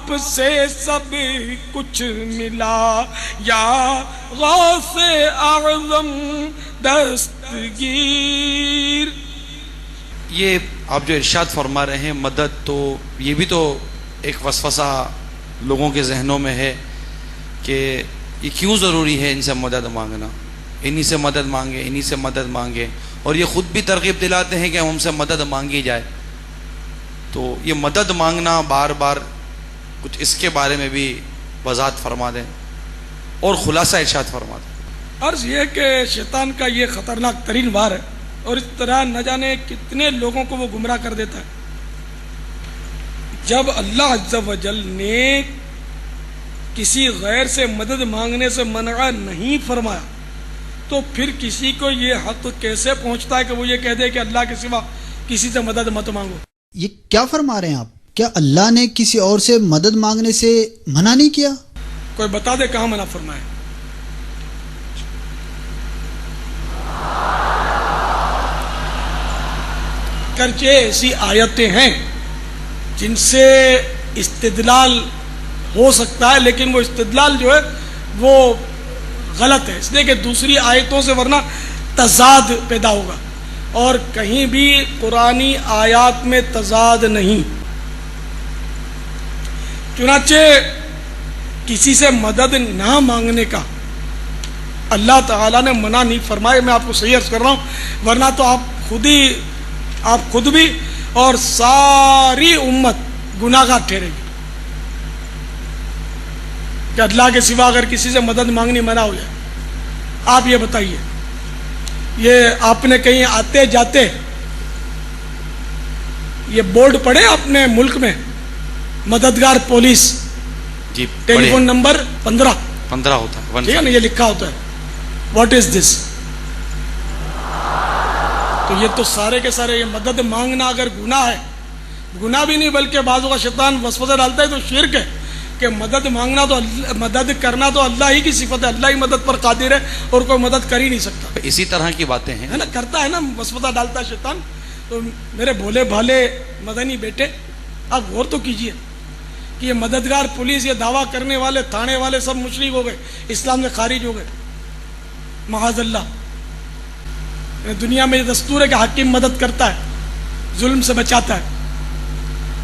آپ سے سب کچھ ملا یا غوث اعظم دستگیر. یہ آپ جو ارشاد فرما رہے ہیں مدد، تو یہ بھی تو ایک وسوسہ لوگوں کے ذہنوں میں ہے کہ یہ کیوں ضروری ہے ان سے مدد مانگنا، انہی سے مدد مانگے، انہی سے مدد مانگے، اور یہ خود بھی ترغیب دلاتے ہیں کہ ہم سے مدد مانگی جائے. تو یہ مدد مانگنا بار بار، کچھ اس کے بارے میں بھی وضاحت فرما دیں اور خلاصہ ارشاد فرما دیں. عرض یہ کہ شیطان کا یہ خطرناک ترین وار ہے، اور اس طرح نہ جانے کتنے لوگوں کو وہ گمراہ کر دیتا ہے. جب اللہ عز و جل نے کسی غیر سے مدد مانگنے سے منع نہیں فرمایا تو پھر کسی کو یہ حق کیسے پہنچتا ہے کہ وہ یہ کہہ دے کہ اللہ کے سوا کسی سے مدد مت مانگو؟ یہ کیا فرما رہے ہیں آپ؟ کیا اللہ نے کسی اور سے مدد مانگنے سے منع نہیں کیا؟ کوئی بتا دے کہاں منع فرمائے. کرچے ایسی آیتیں ہیں جن سے استدلال ہو سکتا ہے، لیکن وہ استدلال جو ہے وہ غلط ہے، اس لیے کہ دوسری آیتوں سے ورنہ تضاد پیدا ہوگا، اور کہیں بھی قرآنی آیات میں تضاد نہیں. چنانچہ کسی سے مدد نہ مانگنے کا اللہ تعالیٰ نے منع نہیں فرمایا. میں آپ کو صحیح عرض کر رہا ہوں، ورنہ تو آپ خود بھی اور ساری امت گناہ گار ٹھہرے گی کہ اللہ کے سوا اگر کسی سے مدد مانگنی منع ہو جائے. آپ یہ بتائیے، یہ آپ نے کہیں آتے جاتے یہ بورڈ پڑھے اپنے ملک میں، مددگار پولیس جی، ٹیلی فون نمبر 15 ہوتا ہے، ٹھیک ہے نا، یہ لکھا ہوتا ہے واٹ از دس. تو یہ تو سارے کے سارے، یہ مدد مانگنا اگر گناہ ہے، گناہ بھی نہیں بلکہ بعضوں کا شیطان وسوسہ ڈالتا ہے تو شرک ہے کہ مدد مانگنا تو مدد کرنا تو اللہ ہی کی صفت ہے، اللہ ہی مدد پر قادر ہے اور کوئی مدد کر ہی نہیں سکتا. اسی طرح کی باتیں ہیں ہے نا، کرتا ہے نا، وسوسہ ڈالتا ہے شیطان. تو میرے بھولے بھالے مدنی بیٹے، آپ غور تو کیجئے کہ یہ مددگار پولیس، یہ دعویٰ کرنے والے تھانے والے سب مشرک ہو گئے، اسلام سے خارج ہو گئے معاذ اللہ. دنیا میں یہ دستور ہے کہ حکیم مدد کرتا ہے، ظلم سے بچاتا ہے،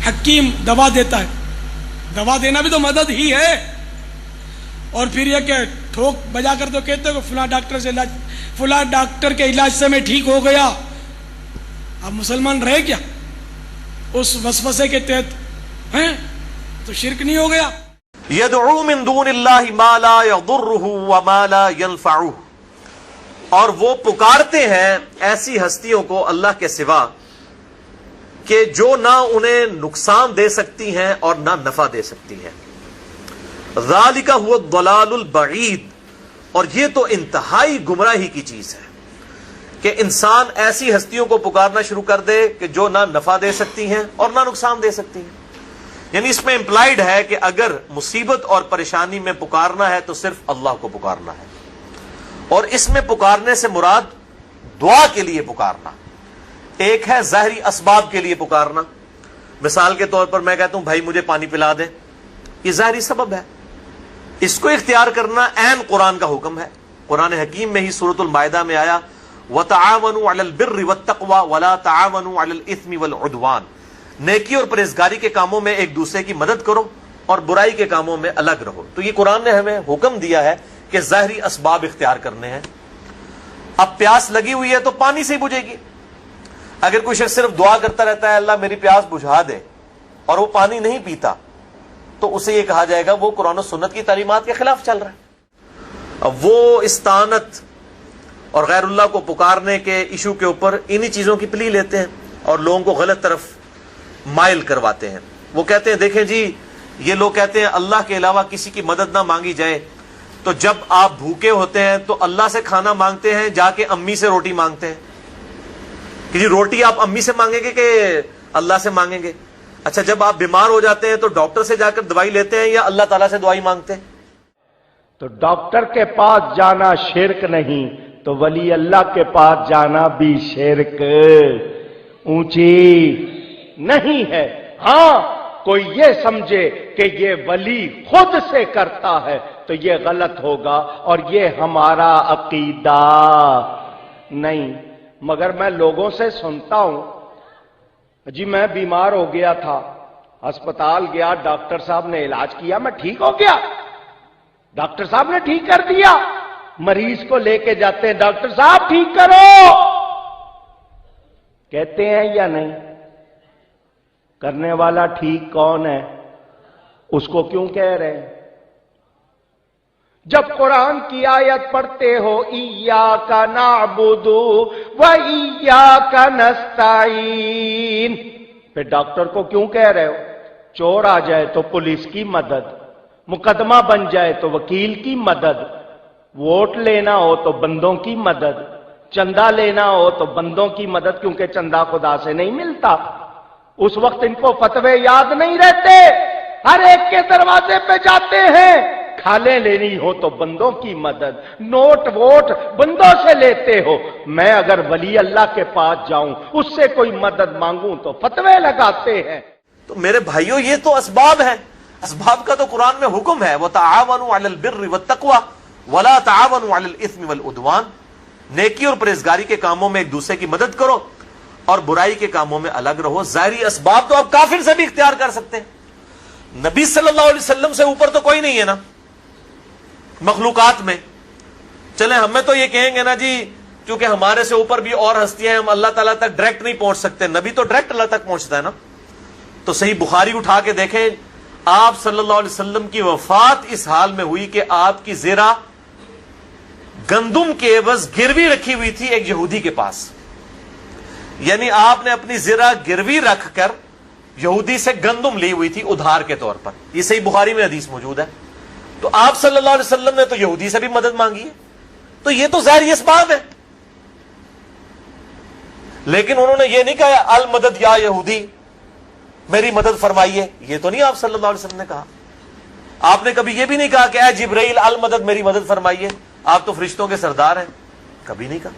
حکیم دوا دیتا ہے، دوا دینا بھی تو مدد ہی ہے. اور پھر یہ کہ ٹھوک بجا کر تو کہتے ہیں کہ فلاں ڈاکٹر کے علاج سے میں ٹھیک ہو گیا. اب مسلمان رہے کیا اس وسوسے کے تحت ہیں؟ تو شرک نہیں ہو گیا؟ يدعو من دون اللہ ما لا يضره وما لا ينفعه، اور وہ پکارتے ہیں ایسی ہستیوں کو اللہ کے سوا کہ جو نہ انہیں نقصان دے سکتی ہیں اور نہ نفع دے سکتی ہیں. ذالک هو الضلال البعید، اور یہ تو انتہائی گمراہی کی چیز ہے کہ انسان ایسی ہستیوں کو پکارنا شروع کر دے کہ جو نہ نفع دے سکتی ہیں اور نہ نقصان دے سکتی ہیں. یعنی اس میں امپلائیڈ ہے کہ اگر مصیبت اور پریشانی میں پکارنا ہے تو صرف اللہ کو پکارنا ہے، اور اس میں پکارنے سے مراد دعا کے لیے پکارنا. ایک ہے ظاہری اسباب کے لیے پکارنا، مثال کے طور پر میں کہتا ہوں بھائی مجھے پانی پلا دے، یہ ظاہری سبب ہے. اس کو اختیار کرنا عین قرآن کا حکم ہے. قرآن حکیم میں ہی سورۃ المائدہ میں آیا وَتَعَاوَنُوا عَلَى الْبِرِّ وَالتَّقْوَى وَلَا تَعَاوَنُوا عَلَى الْإِثْمِ وَالْعُدْوَانِ، نیکی اور پرہیزگاری کے کاموں میں ایک دوسرے کی مدد کرو اور برائی کے کاموں میں الگ رہو. تو یہ قرآن نے ہمیں حکم دیا ہے کہ ظاہری اسباب اختیار کرنے ہیں. اب پیاس لگی ہوئی ہے تو پانی سے ہی بجھے گی. اگر کوئی شخص صرف دعا کرتا رہتا ہے اللہ میری پیاس بجھا دے اور وہ پانی نہیں پیتا تو اسے یہ کہا جائے گا وہ قرآن و سنت کی تعلیمات کے خلاف چل رہا ہے. اب وہ استعانت اور غیر اللہ کو پکارنے کے ایشو کے اوپر انہی چیزوں کی پلی لیتے ہیں اور لوگوں کو غلط طرف مائل کرواتے ہیں. وہ کہتے ہیں دیکھیں جی یہ لوگ کہتے ہیں اللہ کے علاوہ کسی کی مدد نہ مانگی جائے، تو جب آپ بھوکے ہوتے ہیں تو اللہ سے کھانا مانگتے ہیں، جا کے امی سے روٹی مانگتے ہیں کہ جی روٹی آپ امی سے مانگیں گے کہ اللہ سے مانگیں گے؟ اچھا جب آپ بیمار ہو جاتے ہیں تو ڈاکٹر سے جا کر دوائی لیتے ہیں یا اللہ تعالیٰ سے دوائی مانگتے ہیں؟ تو ڈاکٹر کے پاس جانا شرک نہیں، تو ولی اللہ کے پاس جانا بھی شرک اونچی نہیں ہے. ہاں کوئی یہ سمجھے کہ یہ ولی خود سے کرتا ہے تو یہ غلط ہوگا اور یہ ہمارا عقیدہ نہیں. مگر میں لوگوں سے سنتا ہوں، جی میں بیمار ہو گیا تھا، ہسپتال گیا، ڈاکٹر صاحب نے علاج کیا، میں ٹھیک ہو گیا، ڈاکٹر صاحب نے ٹھیک کر دیا. مریض کو لے کے جاتے ہیں، ڈاکٹر صاحب ٹھیک کرو، کہتے ہیں یا نہیں؟ کرنے والا ٹھیک کون ہے؟ اس کو کیوں کہہ رہے ہیں؟ جب قرآن کی آیت پڑھتے ہو ایاک نعبد و ایاک نستعین، پھر ڈاکٹر کو کیوں کہہ رہے ہو؟ چور آ جائے تو پولیس کی مدد، مقدمہ بن جائے تو وکیل کی مدد، ووٹ لینا ہو تو بندوں کی مدد، چندہ لینا ہو تو بندوں کی مدد، کیونکہ چندہ خدا سے نہیں ملتا. اس وقت ان کو فتوے یاد نہیں رہتے، ہر ایک کے دروازے پہ جاتے ہیں. کھالیں لینی ہو تو بندوں کی مدد، نوٹ ووٹ بندوں سے لیتے ہو. میں اگر ولی اللہ کے پاس جاؤں، اس سے کوئی مدد مانگوں تو فتوے لگاتے ہیں. تو میرے بھائیوں یہ تو اسباب ہیں، اسباب کا تو قرآن میں حکم ہے، وَتَعَاوَنُوا عَلَى الْبِرِّ وَالتَّقْوَى وَلَا تَعَاوَنُوا عَلَى الْإِثْمِ وَالْعُدْوَانِ. نیکی اور پرہیزگاری کے کاموں میں ایک دوسرے کی مدد کرو اور برائی کے کاموں میں الگ رہو. ظاہری اسباب تو آپ کافر سے بھی اختیار کر سکتے ہیں. نبی صلی اللہ علیہ وسلم سے اوپر تو کوئی نہیں ہے نا مخلوقات میں. چلیں ہمیں تو یہ کہیں گے نا جی کیونکہ ہمارے سے اوپر بھی اور ہستیاں ہیں، ہم اللہ تعالیٰ تک ڈائریکٹ نہیں پہنچ سکتے. نبی تو ڈائریکٹ اللہ تک پہنچتا ہے نا. تو صحیح بخاری اٹھا کے دیکھیں، آپ صلی اللہ علیہ وسلم کی وفات اس حال میں ہوئی کہ آپ کی زرہ گندم کے عوض گروی رکھی ہوئی تھی ایک یہودی کے پاس. یعنی آپ نے اپنی زرہ گروی رکھ کر یہودی سے گندم لی ہوئی تھی ادھار کے طور پر. یہ صحیح بخاری میں حدیث موجود ہے. تو آپ صلی اللہ علیہ وسلم نے تو یہودی سے بھی مدد مانگی ہے. تو یہ تو ظاہری اسباب ہے، لیکن انہوں نے یہ نہیں کہا المدد یا یہودی میری مدد فرمائیے. یہ تو نہیں آپ صلی اللہ علیہ وسلم نے کہا. آپ نے کبھی یہ بھی نہیں کہا کہ اے جبرائیل المدد میری مدد فرمائیے، آپ تو فرشتوں کے سردار ہیں. کبھی نہیں کہا.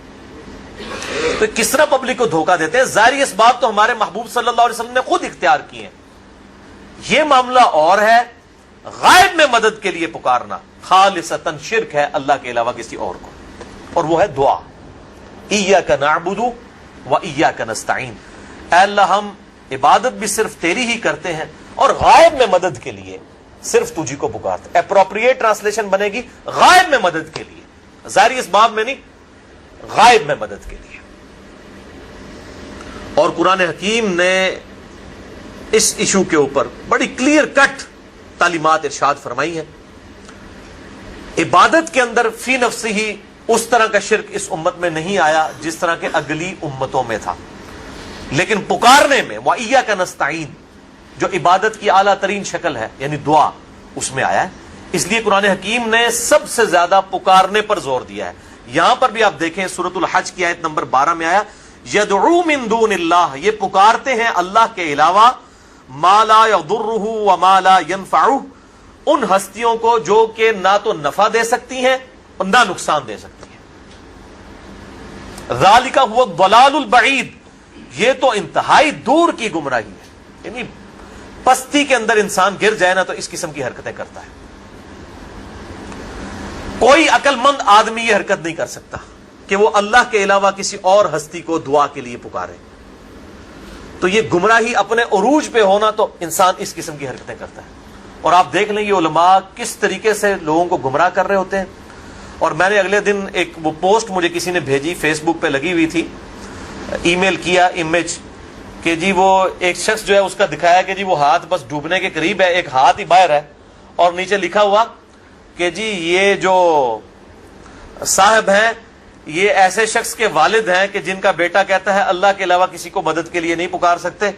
تو کس طرح پبلک کو دھوکہ دیتے ہیں؟ ظاہری اسباب تو ہمارے محبوب صلی اللہ علیہ وسلم نے خود اختیار کیے ہیں. یہ معاملہ اور ہے، غائب میں مدد کے لیے پکارنا خالصتاً شرک ہے اللہ کے علاوہ کسی اور کو، اور وہ ہے دعا. ایاک نعبد و ایاک نستعین. اے اللہ ہم عبادت بھی صرف تیری ہی کرتے ہیں اور غائب میں مدد کے لیے صرف تجھی کو پکارتے. اپروپریٹ ٹرانسلیشن بنے گی غائب میں مدد کے لیے، ظاہری اسباب میں نہیں، غائب میں مدد کے لیے. اور قرآن حکیم نے اس ایشو کے اوپر بڑی کلیئر کٹ تعلیمات ارشاد فرمائی ہیں. عبادت کے اندر فی نفسی ہی اس طرح کا شرک اس امت میں نہیں آیا جس طرح کے اگلی امتوں میں تھا، لیکن پکارنے میں وَإِيَّاكَ نَسْتَعِينُ جو عبادت کی اعلیٰ ترین شکل ہے یعنی دعا، اس میں آیا ہے. اس لیے قرآن حکیم نے سب سے زیادہ پکارنے پر زور دیا ہے. یہاں پر بھی آپ دیکھیں سورۃ الحج کی آیت نمبر 12 میں آیا یدعو من دون اللہ، یہ پکارتے ہیں اللہ کے علاوہ ما لا یضرہ وما لا ینفعہ، ان ہستیوں کو جو کہ نہ تو نفع دے سکتی ہیں اور نہ نقصان دے سکتی ہیں. ذالک هو الضلال البعید، یہ تو انتہائی دور کی گمراہی ہے. یعنی پستی کے اندر انسان گر جائے نا تو اس قسم کی حرکتیں کرتا ہے. کوئی عقل مند آدمی یہ حرکت نہیں کر سکتا کہ وہ اللہ کے علاوہ کسی اور ہستی کو دعا کے لیے پکارے. تو یہ گمراہی اپنے عروج پہ ہونا تو انسان اس قسم کی حرکتیں کرتا ہے. اور آپ دیکھ لیں یہ علماء کس طریقے سے لوگوں کو گمراہ کر رہے ہوتے ہیں. اور میں نے اگلے دن ایک وہ پوسٹ مجھے کسی نے بھیجی، فیس بک پہ لگی ہوئی تھی، ای میل کیا امیج کہ جی وہ ایک شخص جو ہے اس کا دکھایا کہ جی وہ ہاتھ بس ڈوبنے کے قریب ہے، ایک ہاتھ ہی باہر ہے، اور نیچے لکھا ہوا کہ جی یہ جو صاحب ہیں یہ ایسے شخص کے والد ہیں کہ جن کا بیٹا کہتا ہے اللہ کے علاوہ کسی کو مدد کے لیے نہیں پکار سکتے.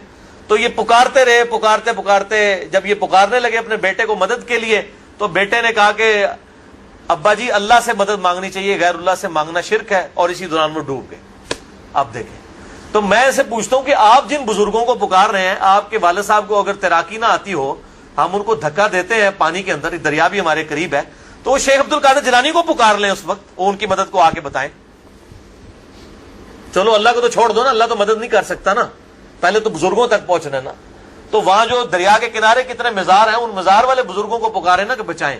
تو یہ پکارتے رہے، پکارتے پکارتے جب یہ پکارنے لگے اپنے بیٹے کو مدد کے لیے تو بیٹے نے کہا کہ ابا جی اللہ سے مدد مانگنی چاہیے، غیر اللہ سے مانگنا شرک ہے، اور اسی دوران وہ ڈوب گئے. آپ دیکھیں. تو میں اسے پوچھتا ہوں کہ آپ جن بزرگوں کو پکار رہے ہیں، آپ کے والد صاحب کو اگر تیراکی نہ آتی ہو، ہم ان کو دھکا دیتے ہیں پانی کے اندر، دریا بھی ہمارے قریب ہے، تو وہ شیخ عبد القادر جیلانی کو پکار لیں اس وقت، وہ ان کی مدد کو آ کے بتائیں. چلو اللہ کو تو چھوڑ دو نا، اللہ تو مدد نہیں کر سکتا نا، پہلے تو بزرگوں تک پہنچنا نا. تو وہاں جو دریا کے کنارے کتنے مزار ہیں، ان مزار والے بزرگوں کو پکارے نا کہ بچائیں.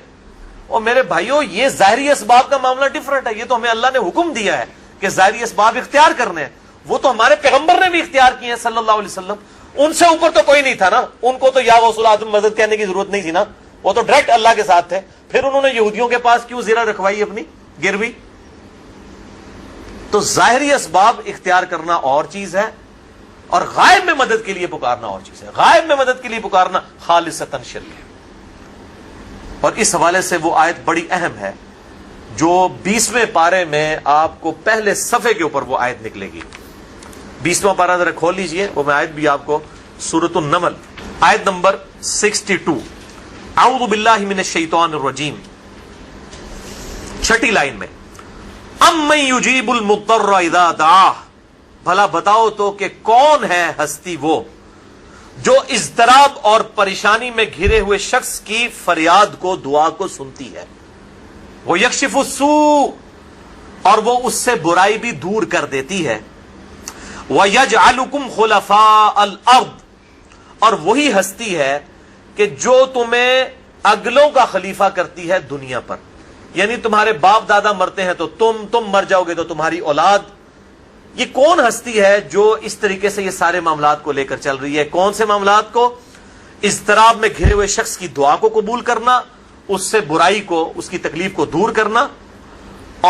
اور میرے بھائیوں یہ ظاہری اسباب کا معاملہ ڈیفرنٹ ہے. یہ تو ہمیں اللہ نے حکم دیا ہے کہ ظاہری اسباب اختیار کرنے ہیں. وہ تو ہمارے پیغمبر نے بھی اختیار کیے ہیں صلی اللہ علیہ وسلم. ان سے اوپر تو کوئی نہیں تھا نا. ان کو تو یا غوث الاعظم مدد کہنے کی ضرورت نہیں تھی نا. وہ تو ڈائریکٹ اللہ کے ساتھ تھے. پھر انہوں نے یہودیوں کے پاس کیوں زیرہ رکھوائی اپنی گروی؟ تو ظاہری اسباب اختیار کرنا اور چیز ہے اور غائب میں مدد کے لیے پکارنا اور چیز ہے. غائب میں مدد کے لیے پکارنا خالصتاً شرک ہے. اور اس حوالے سے وہ آیت بڑی اہم ہے جو 20ویں پارے میں آپ کو پہلے صفحے کے اوپر وہ آیت نکلے گی. 20واں پارہ ذرا کھول لیجئے. وہ میں آیت بھی آپ کو سورۃ النمل آیت نمبر 62 اعوذ باللہ من الشیطان الرجیم 6 لائن میں امن یجیب المضطر اذا دعاہ. بھلا بتاؤ تو کہ کون ہے ہستی وہ جو اضطراب اور پریشانی میں گھرے ہوئے شخص کی فریاد کو، دعا کو سنتی ہے. وہ یکشف السوء اور وہ اس سے برائی بھی دور کر دیتی ہے. وَيَجْعَلُكُمْ خُلَفَاءَ الْأَرْضِ اور وہی ہستی ہے کہ جو تمہیں اگلوں کا خلیفہ کرتی ہے دنیا پر. یعنی تمہارے باپ دادا مرتے ہیں تو تم مر جاؤ گے تو تمہاری اولاد. یہ کون ہستی ہے جو اس طریقے سے یہ سارے معاملات کو لے کر چل رہی ہے؟ کون سے معاملات کو؟ اضطراب میں گھرے ہوئے شخص کی دعا کو قبول کرنا، اس سے برائی کو، اس کی تکلیف کو دور کرنا،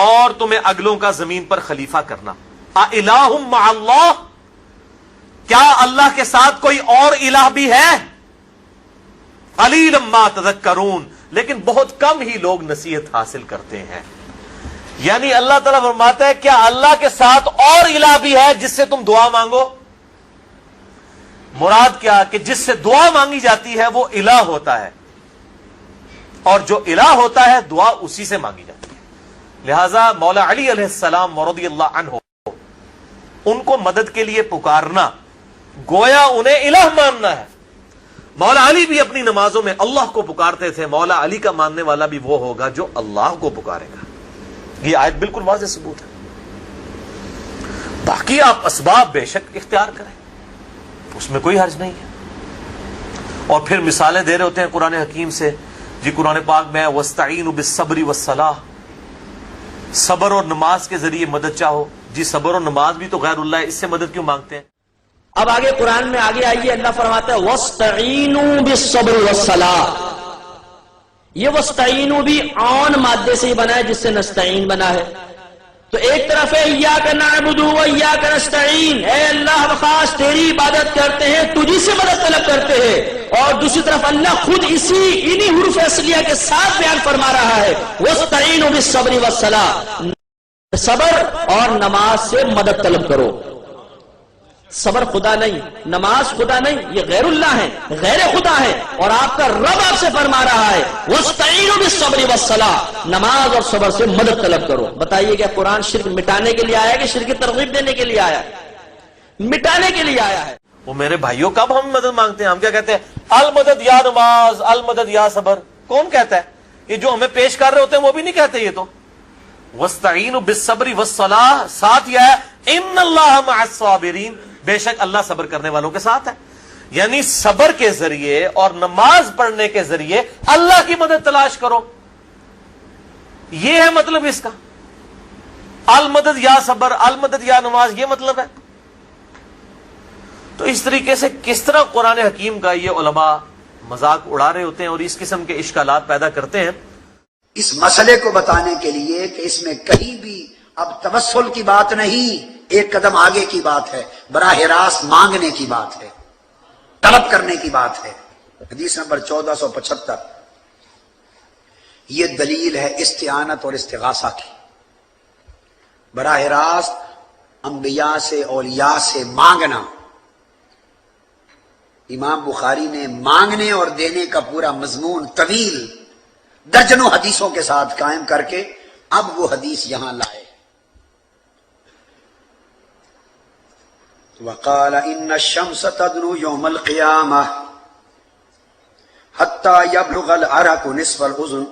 اور تمہیں اگلوں کا زمین پر خلیفہ کرنا. اِلَٰهٌ مَّعَ اللَّهِ کیا اللہ کے ساتھ کوئی اور الہ بھی ہے؟ قَلِيلًا مَّا تَذَكَّرُونَ لیکن بہت کم ہی لوگ نصیحت حاصل کرتے ہیں. یعنی اللہ تعالیٰ فرماتا ہے کیا اللہ کے ساتھ اور الہ بھی ہے جس سے تم دعا مانگو؟ مراد کیا کہ جس سے دعا مانگی جاتی ہے وہ الہ ہوتا ہے، اور جو الہ ہوتا ہے دعا اسی سے مانگی جاتی ہے. لہذا مولا علی علیہ السلام رضی اللہ عنہ ان کو مدد کے لیے پکارنا گویا انہیں الہ ماننا ہے. مولا علی بھی اپنی نمازوں میں اللہ کو پکارتے تھے. مولا علی کا ماننے والا بھی وہ ہوگا جو اللہ کو پکارے گا. یہ آیت بالکل واضح ثبوت ہے. باقی آپ اسباب بے شک اختیار کریں، اس میں کوئی حرج نہیں ہے. اور پھر مثالیں دے رہے ہوتے ہیں قرآن حکیم سے. جی قرآن پاک میں وَاسْتَعِينُوا بِالصَّبْرِ وَالصَّلَاةِ صبر اور نماز کے ذریعے مدد چاہو. جی صبر اور نماز بھی تو غیر اللہ ہے، اس سے مدد کیوں مانگتے ہیں؟ اب آگے قرآن میں آگے آئیے، اللہ فرماتا ہے وَاسْتَعِينُوا بِالصَّبْرِ وَالصَّلَاةِ. یہ وَاسْتَعِينُوا بھی عون مادے سے ہی بنا ہے جس سے نستعین بنا ہے. تو ایک طرف ہے اِيَّاكَ نَعْبُدُ وَإِيَّاكَ نَسْتَعِينُ، اے اللہ خاص تیری عبادت کرتے ہیں، تجھی سے مدد طلب کرتے ہیں. اور دوسری طرف اللہ خود انہی حروف اصلیہ کے ساتھ بیان فرما رہا ہے وَاسْتَعِينُوا بِالصَّبْرِ وَالصَّلَاةِ، صبر اور نماز سے مدد طلب کرو. صبر خدا نہیں، نماز خدا نہیں، یہ غیر اللہ ہے، غیر خدا ہے. اور آپ کا رب آپ سے فرما رہا ہے وَاسْتَعِينُوا بِالصَّبْرِ وَالصَّلَاةِ، نماز اور صبر سے مدد طلب کرو. بتائیے کیا قرآن شرک مٹانے کے لیے آیا ہے کہ شرک کی ترغیب دینے کے لیے آیا ہے؟ مٹانے کے لیے آیا ہے. وہ میرے بھائیوں کب ہم مدد مانگتے ہیں؟ ہم کیا کہتے ہیں؟ المدد یا نماز، المدد یا صبر. کون کہتا ہے؟ یہ جو ہمیں پیش کر رہے ہوتے ہیں وہ بھی نہیں کہتے. یہ تو وَاسْتَعِينُوا بِالصَّبْرِ وَالصَّلَاةِ ساتھ یہ ہے اِنَّ اللَّهَ مَعَ الصَّابِرِينَ، بے شک اللہ صبر کرنے والوں کے ساتھ ہے. یعنی صبر کے ذریعے اور نماز پڑھنے کے ذریعے اللہ کی مدد تلاش کرو. یہ ہے مطلب اس کا. المدد یا صبر، المدد یا نماز، یہ مطلب ہے. تو اس طریقے سے کس طرح قرآن حکیم کا یہ علماء مذاق اڑا رہے ہوتے ہیں اور اس قسم کے اشکالات پیدا کرتے ہیں. اس مسئلے کو بتانے کے لیے کہ اس میں کہیں بھی اب توسل کی بات نہیں، ایک قدم آگے کی بات ہے، براہ راست مانگنے کی بات ہے، طلب کرنے کی بات ہے. حدیث نمبر 1475 یہ دلیل ہے استعانت اور استغاثہ کی. براہ راست انبیاء سے، اولیاء سے مانگنا. امام بخاری نے مانگنے اور دینے کا پورا مضمون طویل درجنوں حدیثوں کے ساتھ قائم کر کے اب وہ حدیث یہاں لائے. وقال ان الشمس تدنو يوم القيامة حتى يبلغ العرق نصف الاذن.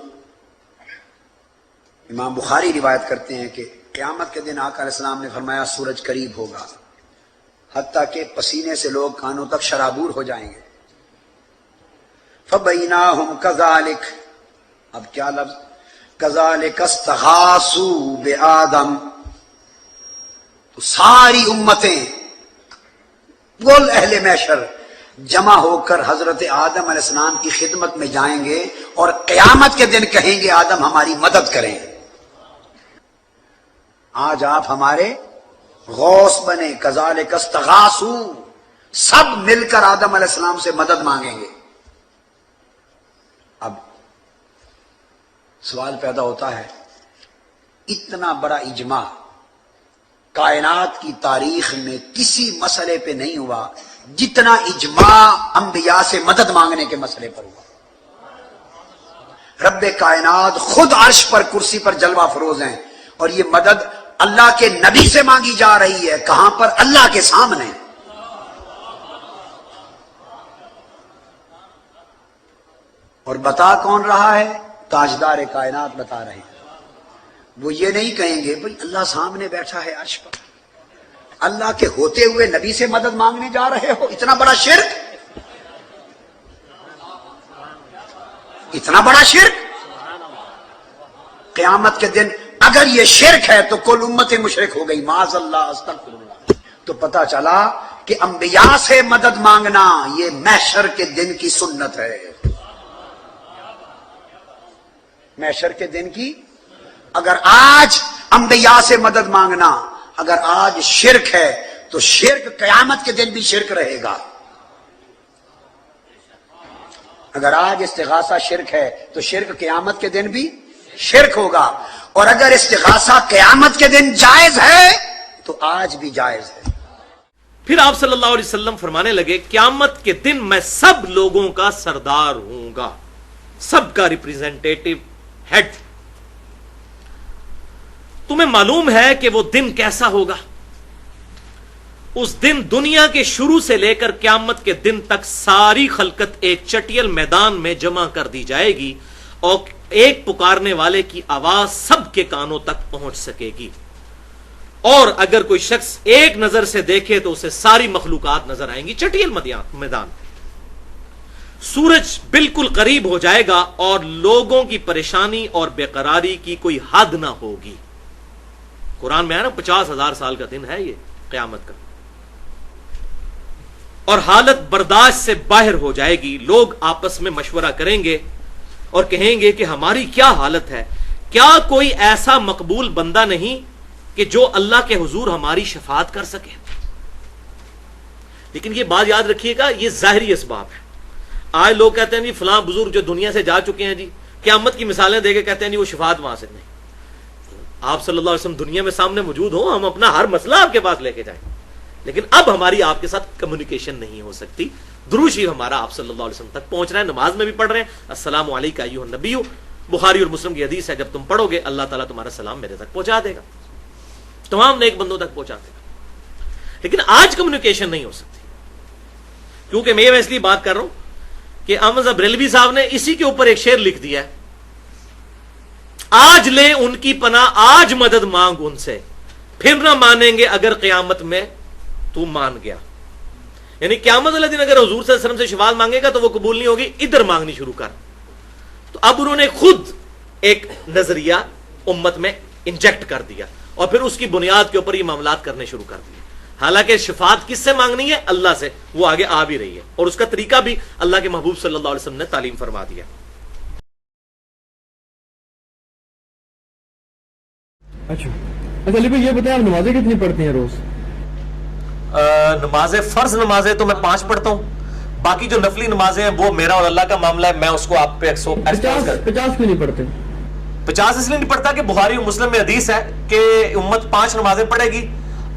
امام بخاری روایت کرتے ہیں کہ قیامت کے دن آقا علیہ السلام نے فرمایا سورج قریب ہوگا، حتیٰ کہ پسینے سے لوگ کانوں تک شرابور ہو جائیں گے. فبیناہم کذالک، اب کیا لفظ، کذالک استغاثوا بآدم، تو ساری امتیں کل اہل محشر جمع ہو کر حضرت آدم علیہ السلام کی خدمت میں جائیں گے اور قیامت کے دن کہیں گے آدم ہماری مدد کریں، آج آپ ہمارے غوث بنے، کذالک استغاثوا، سب مل کر آدم علیہ السلام سے مدد مانگیں گے۔ اب سوال پیدا ہوتا ہے، اتنا بڑا اجماع کائنات کی تاریخ میں کسی مسئلے پہ نہیں ہوا جتنا اجماع انبیاء سے مدد مانگنے کے مسئلے پر ہوا۔ رب کائنات خود عرش پر کرسی پر جلوہ فروز ہیں، اور یہ مدد اللہ کے نبی سے مانگی جا رہی ہے، کہاں پر؟ اللہ کے سامنے۔ اور بتا کون رہا ہے؟ تاجدار کائنات بتا رہے ہیں۔ وہ یہ نہیں کہیں گے بھئی اللہ سامنے بیٹھا ہے عرش پر، اللہ کے ہوتے ہوئے نبی سے مدد مانگنے جا رہے ہو، اتنا بڑا شرک، اتنا بڑا شرک۔ قیامت کے دن اگر یہ شرک ہے تو کل امت مشرک ہو گئی، معاذ اللہ، استغفر اللہ۔ تو پتہ چلا کہ انبیاء سے مدد مانگنا یہ محشر کے دن کی سنت ہے، محشر کے دن کی۔ اگر آج انبیاء سے مدد مانگنا اگر آج شرک ہے تو شرک قیامت کے دن بھی شرک رہے گا۔ اگر آج استغاثہ شرک ہے تو شرک قیامت کے دن بھی شرک ہوگا، اور اگر استغاثہ قیامت کے دن جائز ہے تو آج بھی جائز ہے۔ پھر آپ صلی اللہ علیہ وسلم فرمانے لگے قیامت کے دن میں سب لوگوں کا سردار ہوں گا، سب کا ریپریزنٹیٹو ہیڈ۔ تمہیں معلوم ہے کہ وہ دن کیسا ہوگا؟ اس دن دنیا کے شروع سے لے کر قیامت کے دن تک ساری خلقت ایک چٹیل میدان میں جمع کر دی جائے گی، اور ایک پکارنے والے کی آواز سب کے کانوں تک پہنچ سکے گی، اور اگر کوئی شخص ایک نظر سے دیکھے تو اسے ساری مخلوقات نظر آئیں گی۔ چٹیل میدان، سورج بالکل قریب ہو جائے گا اور لوگوں کی پریشانی اور بے قراری کی کوئی حد نہ ہوگی۔ قرآن میں ہے نا 50,000 سال کا دن ہے یہ قیامت کا، اور حالت برداشت سے باہر ہو جائے گی۔ لوگ آپس میں مشورہ کریں گے اور کہیں گے کہ ہماری کیا حالت ہے، کیا کوئی ایسا مقبول بندہ نہیں کہ جو اللہ کے حضور ہماری شفاعت کر سکے؟ لیکن یہ بات یاد رکھیے گا، یہ ظاہری اسباب ہے۔ آج لوگ کہتے ہیں جی فلاں بزرگ جو دنیا سے جا چکے ہیں جی، قیامت کی مثالیں دے کے کہتے ہیں جی وہ شفاعت وہاں سے نہیں۔ آپ صلی اللہ علیہ وسلم دنیا میں سامنے موجود ہوں، ہم اپنا ہر مسئلہ آپ کے پاس لے کے جائیں، لیکن اب ہماری آپ کے ساتھ کمیونیکیشن نہیں ہو سکتی۔ درود شریف ہمارا آپ صلی اللہ علیہ وسلم تک پہنچ رہا ہے، نماز میں بھی پڑھ رہے ہیں، السلام علیکم ایھا النبی، بخاری اور مسلم کی حدیث ہے، جب تم پڑھو گے اللہ تعالیٰ تمہارا سلام میرے تک پہنچا دے گا، تمام نیک بندوں تک پہنچا دے گا۔ لیکن آج کمیونیکیشن نہیں ہو سکتی، کیونکہ میں اس لیے بات کر رہا ہوں کہ احمد بریلوی صاحب نے اسی کے اوپر ایک شعر لکھ دیا ہے، آج لے ان کی پناہ، آج مدد مانگ ان سے، پھر نہ مانیں گے اگر قیامت میں تو مان گیا۔ یعنی قیامت والے دن اگر حضور صلی اللہ علیہ وسلم سے شفاعت مانگے گا تو وہ قبول نہیں ہوگی، ادھر مانگنی شروع کر۔ تو اب انہوں نے خود ایک نظریہ امت میں انجیکٹ کر دیا، اور پھر اس کی بنیاد کے اوپر یہ معاملات کرنے شروع کر دیے۔ حالانکہ شفاعت کس سے مانگنی ہے؟ اللہ سے، وہ آگے آ بھی رہی ہے، اور اس کا طریقہ بھی اللہ کے محبوب صلی اللہ علیہ وسلم نے تعلیم فرما دیا۔ اچھا علی بھائی یہ بتائیں آپ نمازیں کتنی پڑھتے ہیں روز؟ نمازیں، فرض نمازیں تو میں 5 پڑھتا ہوں، باقی جو نفلی نمازیں ہیں وہ میرا اور اللہ کا معاملہ ہے، میں اس کو آپ پہ 50 کیوں نہیں پڑھتے؟ 50 اس لیے نہیں پڑھتا کہ بخاری و مسلم میں حدیث ہے کہ امت 5 نمازیں پڑھے گی،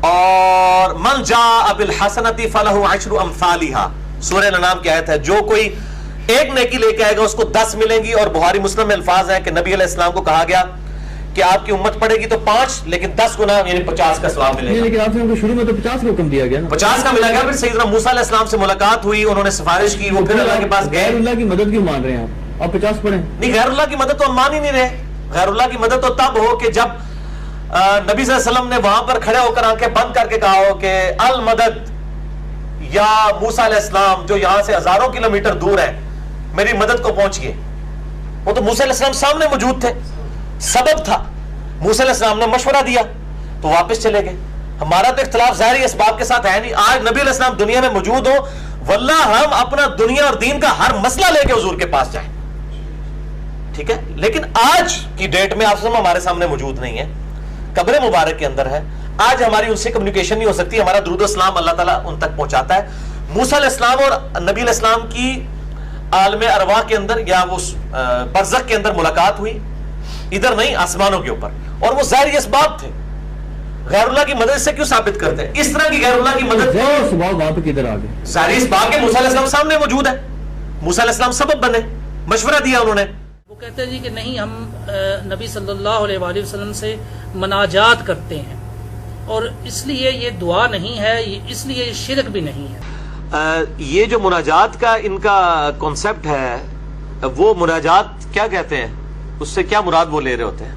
اور من جاء بالحسنۃ فلہ عشر امثالھا، سورہ الانعام کی آیت ہے، جو کوئی ایک نیکی لے کے آئے گا اس کو 10 ملیں گی، اور بخاری مسلم میں الفاظ ہیں کہ نبی علیہ السلام کو کہا گیا کہ آپ کی امت پڑھے گی تو 5 لیکن 10 گنا یعنی 50 کا ثواب ملے گا۔ لیکن آپ کو شروع میں تو 50 کا حکم دیا گیا نا، 50 کا ملا گیا۔ پھر سیدنا موسیٰ علیہ السلام سے ملاقات ہوئی، انہوں نے سفارش کی، وہ پھر اللہ کے پاس گئے۔ غیر اللہ کی مدد کیوں مان رہے ہیں آپ 50 پڑھیں؟ نہیں، غیر اللہ کی مدد تو ہم مان ہی نہیں رہے۔ غیر اللہ کی مدد تو تب ہو کہ جب نبی صلی اللہ علیہ وسلم نے وہاں پر کھڑے ہو کر آنکھیں بند کر کے کہا ہو کہ المدد یا موسیٰ علیہ السلام جو یہاں سے ہزاروں کلومیٹر دور ہے، میری مدد کو پہنچ گئے. وہ تو موسیٰ علیہ السلام سامنے موجود تھے, سبب تھا, موسیٰ علیہ السلام نے مشورہ دیا تو واپس چلے گئے. ہمارا تو اختلاف ظاہری اسباب کے ساتھ ہے نہیں. آج نبی علیہ السلام دنیا میں موجود ہو, واللہ ہم اپنا دنیا اور دین کا ہر مسئلہ لے کے حضور کے پاس جائیں, ٹھیک ہے, لیکن آج کی ڈیٹ میں آپ ہمارے سامنے موجود نہیں ہے, قبر مبارک کے اندر ہے. آج ہماری ان سے کمیونیکیشن نہیں ہو سکتی. ہمارا درود و سلام اللہ تعالیٰ ان تک پہنچاتا ہے. موسیٰ علیہ السلام اور نبی علیہ السلام کی عالم ارواح کے اندر یا وہ برزخ کے اندر ملاقات ہوئی, ادھر نہیں, آسمانوں کے اوپر, اور وہ ظاہری اسباب تھے. غیر اللہ کی مدد سے کیوں ثابت کرتے ہیں؟ اس طرح کی غیر اللہ کی مدد وہاں پہ کدھر آ گئے؟ ظاہری اسباب کے موسیٰ علیہ السلام سامنے موجود ہے. موسیٰ علیہ السلام سبب بنے, مشورہ دیا انہوں نے. وہ کہتے ہیں جی کہ نہیں, ہم نبی صلی اللہ علیہ وآلہ وسلم سے مناجات کرتے ہیں, اور اس لیے یہ دعا نہیں ہے, اس لیے یہ شرک بھی نہیں ہے. یہ جو مناجات کا ان کا کانسیپٹ ہے, وہ مناجات کیا کہتے ہیں, اس سے کیا مراد وہ لے رہے ہوتے ہیں؟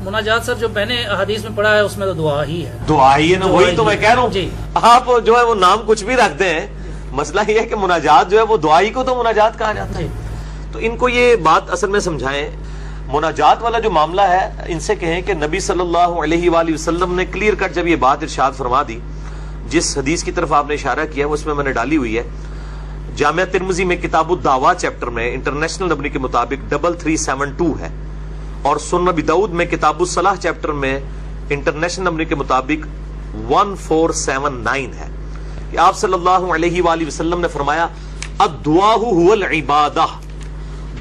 مناجات سر جو میں نے حدیث میں پڑھا ہے اس میں تو دعا ہی ہے. دعا ہی ہے نا, وہی تو میں کہہ رہا ہوں. جی, آپ جو ہے وہ نام کچھ بھی رکھتے ہیں, مسئلہ یہ ہے کہ مناجات جو ہے وہ دعائی کو تو مناجات کہا جاتا ہے. تو ان کو یہ بات اصل میں سمجھائیں. مناجات والا جو معاملہ ہے, ان سے کہیں کہ نبی صلی اللہ علیہ وآلہ وسلم نے کلیئر کٹ جب یہ بات ارشاد فرما دی, جس حدیث کی طرف آپ نے اشارہ کیا وہ اس میں نے ڈالی ہوئی ہے. جامعہ ترمذی میں کتاب الدعوات چیپٹر میں انٹرنیشنل نمبر کے مطابق 3372 ہے, اور سنن ابی داؤد میں کتاب الصلاح چیپٹر میں انٹرنیشنل نمبر کے مطابق 1479 ہے کہ آپ صلی اللہ علیہ وآلہ وسلم نے فرمایا الدعاء هو العبادہ,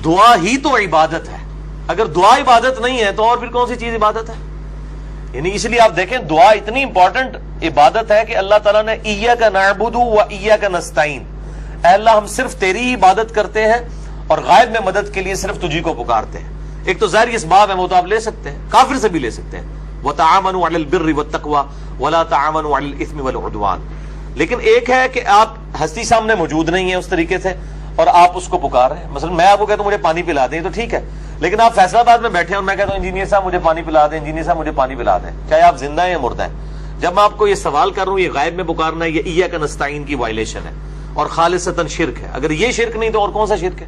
دعا ہی تو عبادت ہے. اگر دعا عبادت نہیں ہے تو اور پھر کون سی چیز عبادت ہے؟ یعنی اس لیے آپ دیکھیں دعا اتنی امپورٹنٹ عبادت ہے کہ اللہ تعالیٰ نے ایاک نعبد و ایاک نستعین, اے اللہ ہم صرف تیری ہی عبادت کرتے ہیں اور غائب میں مدد کے لیے صرف تجھی کو پکارتے ہیں. ایک تو ظاہری اسباب ہے, وہ تو آپ لے سکتے ہیں, کافر سے بھی لے سکتے ہیں, وَتَعَامَنُوا عَلَى الْبِرِّ وَالتَّقْوَى وَلَا تَعَامَنُوا عَلَى الْإِثْمِ وَالْعُدْوَانِ. لیکن ایک ہے کہ آپ ہستی سامنے موجود نہیں ہے اس طریقے سے اور آپ اس کو پکار رہے ہیں. مثلا میں آپ کو کہتا ہوں مجھے پانی پلا دیں تو ٹھیک ہے, لیکن آپ فیصلہ آباد میں بیٹھے ہیں اور میں کہتا ہوں انجینئر صاحب مجھے پانی پلا دیں, انجینئر صاحب مجھے پانی پلا دیں, چاہے آپ زندہ ہیں یا مردہ ہیں. جب میں آپ کو یہ سوال کر رہا ہوں, یہ غائب میں پکارنا ہے, یہ ایاک نستعین کی وائلیشن ہے اور خالصتاً شرک ہے. اگر یہ شرک نہیں تو اور کون سا شرک ہے؟